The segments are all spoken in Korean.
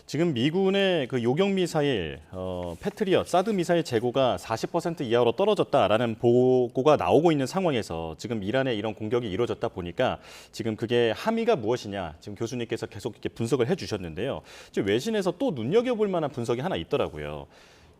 지금 미군의 그 요격 미사일, 패트리엇, 사드 미사일 재고가 40% 이하로 떨어졌다라는 보고가 나오고 있는 상황에서 지금 이란의 이런 공격이 이루어졌다 보니까 지금 그게 함의가 무엇이냐 지금 교수님께서 계속 이렇게 분석을 해주셨는데요. 지금 외신에서 또 눈여겨볼 만한 분석이 하나 있더라고요.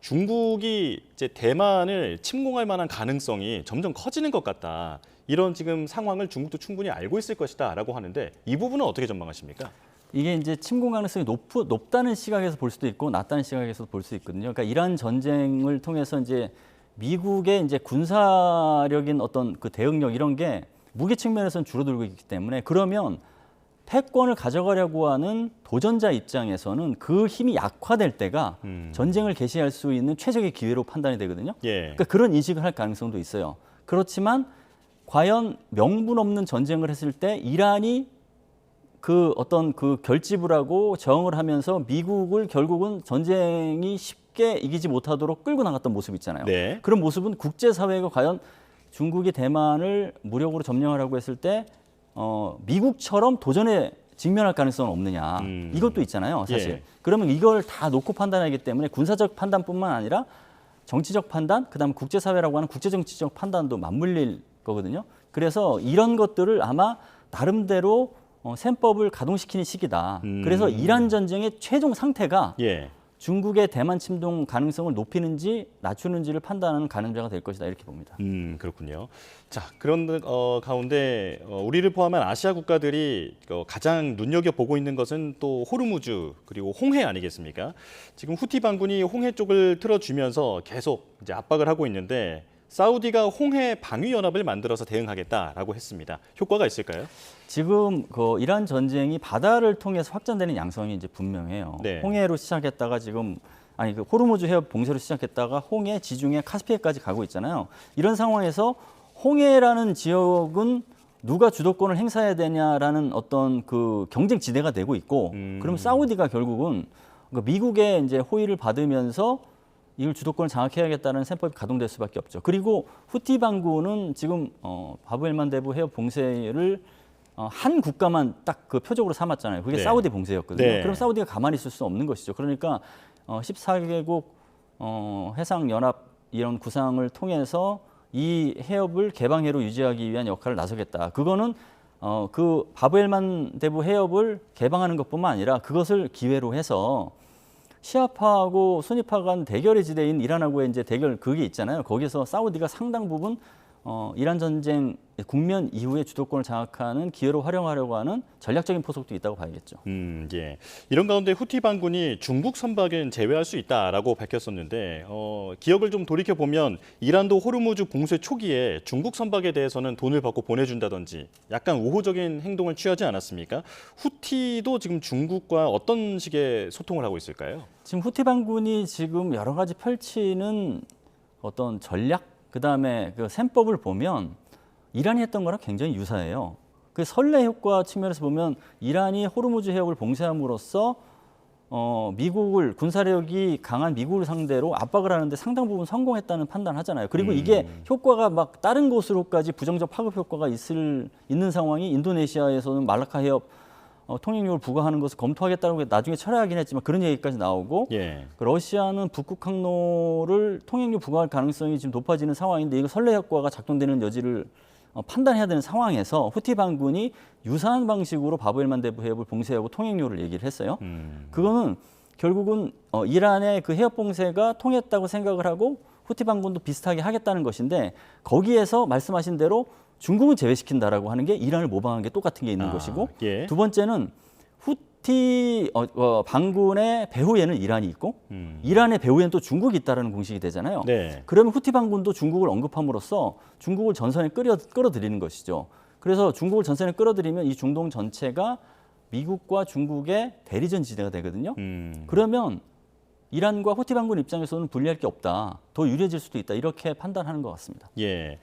중국이 이제 대만을 침공할 만한 가능성이 점점 커지는 것 같다. 이런 지금 상황을 중국도 충분히 알고 있을 것이다라고 하는데 이 부분은 어떻게 전망하십니까? 이게 이제 침공 가능성이 높다는 시각에서 볼 수도 있고 낮다는 시각에서 볼 수 있거든요. 그러니까 이란 전쟁을 통해서 이제 미국의 이제 군사력인 어떤 그 대응력 이런 게 무기 측면에서는 줄어들고 있기 때문에 그러면 패권을 가져가려고 하는 도전자 입장에서는 그 힘이 약화될 때가 전쟁을 개시할 수 있는 최적의 기회로 판단이 되거든요. 예. 그러니까 그런 인식을 할 가능성도 있어요. 그렇지만 과연 명분 없는 전쟁을 했을 때 이란이 그 어떤 그 결집을 하고 저항을 하면서 미국을 결국은 전쟁이 쉽게 이기지 못하도록 끌고 나갔던 모습 있잖아요. 네. 그런 모습은 국제사회가 과연 중국이 대만을 무력으로 점령하라고 했을 때 미국처럼 도전에 직면할 가능성은 없느냐. 이것도 있잖아요, 사실. 예. 그러면 이걸 다 놓고 판단하기 때문에 군사적 판단뿐만 아니라 정치적 판단, 그다음 국제사회라고 하는 국제정치적 판단도 맞물릴 거거든요. 그래서 이런 것들을 아마 나름대로 셈법을 가동시키는 시기다. 그래서 이란 전쟁의 최종 상태가 예. 중국의 대만 침공 가능성을 높이는지 낮추는지를 판단하는 가늠자가 될 것이다. 이렇게 봅니다. 그렇군요. 자, 그런 가운데 우리를 포함한 아시아 국가들이 가장 눈여겨보고 있는 것은 또 호르무즈 그리고 홍해 아니겠습니까? 지금 후티 반군이 홍해 쪽을 틀어주면서 계속 이제 압박을 하고 있는데 사우디가 홍해 방위 연합을 만들어서 대응하겠다라고 했습니다. 효과가 있을까요? 지금 그 이란 전쟁이 바다를 통해서 확장되는 양상이 이제 분명해요. 네. 홍해로 시작했다가 지금 그 호르무즈 해협 봉쇄로 시작했다가 홍해, 지중해, 카스피해까지 가고 있잖아요. 이런 상황에서 홍해라는 지역은 누가 주도권을 행사해야 되냐라는 어떤 그 경쟁 지대가 되고 있고, 그러면 사우디가 결국은 미국의 이제 호의를 받으면서 이걸 주도권을 장악해야겠다는 셈법이 가동될 수밖에 없죠. 그리고 후티 반군은 지금 바브엘만 대부 해협 봉쇄를 한 국가만 딱 그 표적으로 삼았잖아요. 그게 네. 사우디 봉쇄였거든요. 네. 그럼 사우디가 가만히 있을 수 없는 것이죠. 그러니까 14개국 해상연합 이런 구상을 통해서 이 해협을 개방해로 유지하기 위한 역할을 나서겠다. 그거는 그 바브엘만 대부 해협을 개방하는 것뿐만 아니라 그것을 기회로 해서 시아파하고 수니파 간 대결의 지대인 이란하고의 이제 대결 그게 있잖아요. 거기서 사우디가 상당 부분 이란 전쟁 국면 이후에 주도권을 장악하는 기회로 활용하려고 하는 전략적인 포석도 있다고 봐야겠죠. 예. 이런 가운데 후티 반군이 중국 선박은 제외할 수 있다라고 밝혔었는데 기억을 좀 돌이켜 보면 이란도 호르무즈 봉쇄 초기에 중국 선박에 대해서는 돈을 받고 보내준다든지 약간 우호적인 행동을 취하지 않았습니까? 후티도 지금 중국과 어떤 식의 소통을 하고 있을까요? 지금 후티 반군이 지금 여러 가지 펼치는 어떤 전략 그다음에 그 셈법을 보면 이란이 했던 거랑 굉장히 유사해요. 그 선례 효과 측면에서 보면 이란이 호르무즈 해협을 봉쇄함으로써 미국을 군사력이 강한 미국을 상대로 압박을 하는데 상당 부분 성공했다는 판단하잖아요. 그리고 이게 효과가 막 다른 곳으로까지 부정적 파급 효과가 있는 상황이 인도네시아에서는 말라카 해협 통행료를 부과하는 것을 검토하겠다고 나중에 철회하긴 했지만 그런 얘기까지 나오고 예. 러시아는 북극 항로를 통행료 부과할 가능성이 지금 높아지는 상황인데 이거 선례 효과가 작동되는 여지를 판단해야 되는 상황에서 후티 반군이 유사한 방식으로 바브엘만 대부 해협을 봉쇄하고 통행료를 얘기를 했어요. 그거는 결국은 이란의 그 해협 봉쇄가 통했다고 생각을 하고 후티 반군도 비슷하게 하겠다는 것인데 거기에서 말씀하신 대로 중국은 제외시킨다라고 하는 게 이란을 모방한 게 똑같은 게 있는 것이고 예. 두 번째는 후티 반군의 배후에는 이란이 있고 이란의 배후에는 또 중국이 있다라는 공식이 되잖아요. 네. 그러면 후티 반군도 중국을 언급함으로써 중국을 전선에 끌어들이는 것이죠. 그래서 중국을 전선에 끌어들이면 이 중동 전체가 미국과 중국의 대리전 지대가 되거든요. 그러면 이란과 후티 반군 입장에서는 불리할 게 없다. 더 유리해질 수도 있다. 이렇게 판단하는 것 같습니다. 예.